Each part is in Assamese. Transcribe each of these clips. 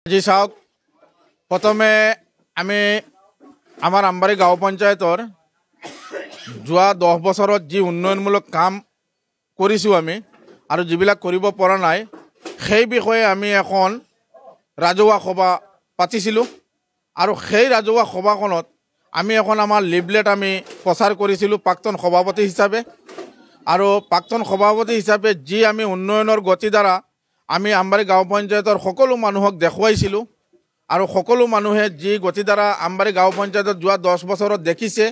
আজি চাওক প্ৰথমে আমি আমাৰ আমবাড়ি গাঁও পঞ্চায়েতৰ যোৱা 10 বছৰত যি উন্নয়নমূলক কাম কৰিছো আমি আৰু যিবিলাক কৰিব পৰা নাই সেই বিষয়ে আমি এখন ৰাজহুৱা সভা পাতিছিলোঁ আৰু সেই ৰাজহুৱা সভাখনত আমি এখন আমাৰ লিফলেট আমি প্ৰচাৰ কৰিছিলোঁ প্ৰাক্তন সভাপতি হিচাপে আৰু প্ৰাক্তন সভাপতি হিচাপে যি আমি উন্নয়নৰ গতি দ্বাৰা আমি আমবাড়ি গাঁও পঞ্চায়তৰ সকলো মানুহক দেখুৱাইছিলোঁ আৰু সকলো মানুহে যি গতি দ্বাৰা আমবাড়ি গাঁও পঞ্চায়তত যোৱা 10 বছৰত দেখিছে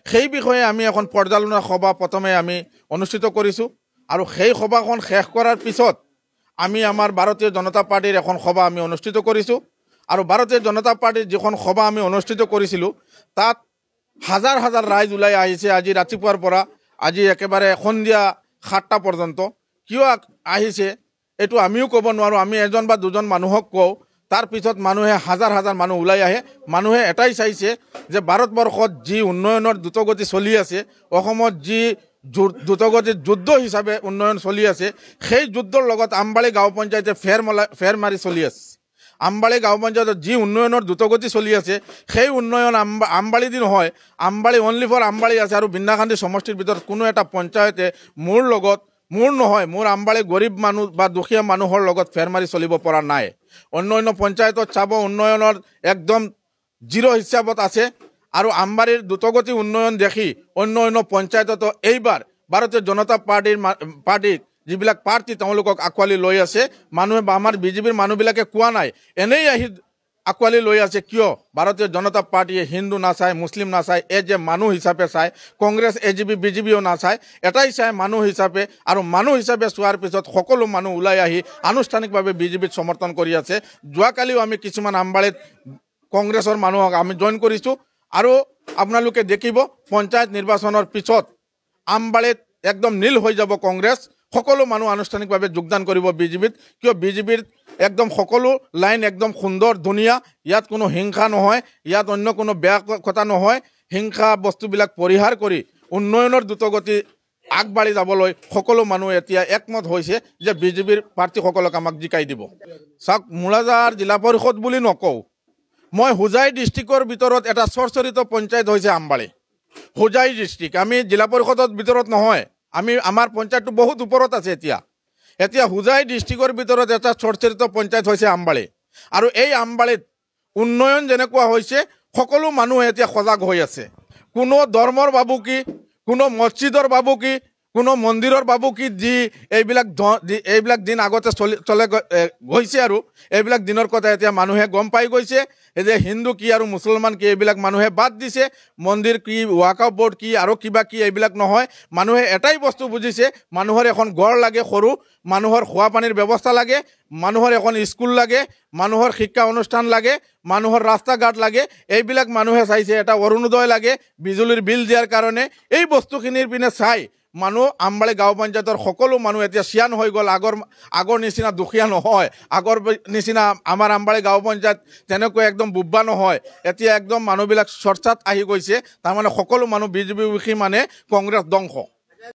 সেই বিষয়ে আমি এখন পৰ্যালোচনা সভা প্ৰথমে আমি অনুষ্ঠিত কৰিছোঁ আৰু সেই সভাখন শেষ কৰাৰ পিছত আমি আমাৰ ভাৰতীয় জনতা পাৰ্টিৰ এখন সভা আমি অনুষ্ঠিত কৰিছোঁ আৰু ভাৰতীয় জনতা পাৰ্টিৰ যিখন সভা আমি অনুষ্ঠিত কৰিছিলোঁ তাত হাজাৰ হাজাৰ ৰাইজ ওলাই আহিছে আজি ৰাতিপুৱাৰ পৰা আজি একেবাৰে সন্ধিয়া 7টা পৰ্যন্ত কিয় আহিছে এটো আমিও ক'ব নোৱাৰো আমি এজন বা দুজন মানুহক কওঁ তাৰ পিছত মানুহে হাজাৰ হাজাৰ মানুহ ওলাই আহে মানুহে এটাই চাইছে যে ভাৰতবৰ্ষত যি উন্নয়নৰ দ্ৰুতগতি চলি আছে অসমত যি দ্ৰুতগতিৰ যুদ্ধ হিচাপে উন্নয়ন চলি আছে সেই যুদ্ধৰ লগত আমবাড়ি গাঁও পঞ্চায়তে ফেৰ মাৰি চলি আছে আমবাড়ি গাঁও পঞ্চায়তৰ যি উন্নয়নৰ দ্ৰুতগতি চলি আছে সেই উন্নয়ন আমবাড়ি দি নহয় আমবাড়ি অনলি ফৰ আমবাড়ি আছে আৰু বিন্দাকান্দি সমষ্টিৰ ভিতৰত কোনো এটা পঞ্চায়তে মোৰ নহয় মোৰ আমবাড়ি গৰীব মানুহ বা দুখীয়া মানুহৰ লগত ফেৰ মাৰি চলিব পৰা নাই অন্য পঞ্চায়তত চাব উন্নয়নৰ একদম জিৰো হিচাপত আছে আৰু আমবাড়িৰ দ্ৰুতগতি উন্নয়ন দেখি অন্য পঞ্চায়ততো এইবাৰ ভাৰতীয় জনতা পাৰ্টিৰ যিবিলাক প্ৰাৰ্থী তেওঁলোকক আকোৱালি লৈ আছে মানুহে বা আমাৰ বিজেপিৰ মানুহবিলাকে কোৱা নাই এনেই আহি আকোৱালি লৈ আছে কিয় ভাৰতীয় জনতা পাৰ্টিয়ে হিন্দু নাচায় মুছলিম নাচায় যে মানুহ হিচাপে চায় কংগ্ৰেছ এজিপি বিজেপিও নাচায় এটাই চায় মানুহ হিচাপে আৰু মানুহ হিচাপে চোৱাৰ পিছত সকলো মানুহ ওলাই আহি আনুষ্ঠানিকভাৱে বিজেপিত সমৰ্থন কৰি আছে যোৱাকালিও আমি কিছুমান আমবাড়িত কংগ্ৰেছৰ মানুহক আমি জইন কৰিছোঁ আৰু আপোনালোকে দেখিব পঞ্চায়ত নিৰ্বাচনৰ পিছত আমবাড়িত একদম নীল হৈ যাব কংগ্ৰেছ সকলো মানুহ আনুষ্ঠানিকভাৱে যোগদান কৰিব বিজেপিত কিয় বিজেপিৰ একদম সকলো লাইন একদম সুন্দৰ ধুনীয়া ইয়াত কোনো হিংসা নহয় ইয়াত অন্য কোনো বেয়া কথা নহয় হিংসা বস্তুবিলাক পৰিহাৰ কৰি উন্নয়নৰ দ্ৰুতগতি আগবাঢ়ি যাবলৈ সকলো মানুহ এতিয়া একমত হৈছে যে বিজেপিৰ প্ৰাৰ্থীসকলক আমাক জিকাই দিব চাওক মুৰাজাৰ জিলা পৰিষদ বুলি নকওঁ মই হুজাই ডিষ্ট্ৰিক্টৰ ভিতৰত এটা চৰচৰিত পঞ্চায়ত হৈছে আমবাড়ি হুজাই ডিষ্ট্ৰিক্ট আমি জিলা পৰিষদৰ ভিতৰত নহয় আমি আমাৰ পঞ্চায়তটো বহুত ওপৰত আছে এতিয়া হুজাই ডিষ্ট্ৰিক্টৰ ভিতৰত এটা চৰচৰিত পঞ্চায়ত হৈছে আমবাড়ি আৰু এই আমবাড়িত উন্নয়ন যেনেকুৱা হৈছে সকলো মানুহ এতিয়া সজাগ হৈ আছে কোনো ধৰ্মৰ বাবু কি কোনো মছজিদৰ বাবু কি কোনো মন্দিৰৰ বাবু কি যি এইবিলাক দিন আগতে চলে গৈছে আৰু এইবিলাক দিনৰ কথা এতিয়া মানুহে গম পাই গৈছে যে হিন্দু কি আৰু মুছলমান কি এইবিলাক মানুহে বাদ দিছে মন্দিৰ কি ৱাকফ বোৰ্ড কি আৰু কিবা কি এইবিলাক নহয় মানুহে এটাই বস্তু বুজিছে মানুহৰ এখন ঘৰ লাগে সৰু মানুহৰ খোৱা পানীৰ ব্যৱস্থা লাগে মানুহৰ এখন স্কুল লাগে মানুহৰ শিক্ষা অনুষ্ঠান লাগে মানুহৰ ৰাস্তা ঘাট লাগে এইবিলাক মানুহে চাইছে এটা অৰুণোদয় লাগে বিজুলীৰ বিল দিয়াৰ কাৰণে এই বস্তুখিনিৰ পিনে চাই মানুহ আমবাড়ি গাঁও পঞ্চায়তৰ সকলো মানুহ এতিয়া চিয়ান হৈ গ'ল আগৰ নিচিনা দুখীয়া নহয় আগৰ নিচিনা আমাৰ আমবাড়ি গাঁও পঞ্চায়ত তেনেকৈ একদম বুব্বা নহয় এতিয়া একদম মানুহবিলাক চৰ্চাত আহি গৈছে তাৰমানে সকলো মানুহ বিজেপি উখি মানে কংগ্ৰেছ ধ্বংস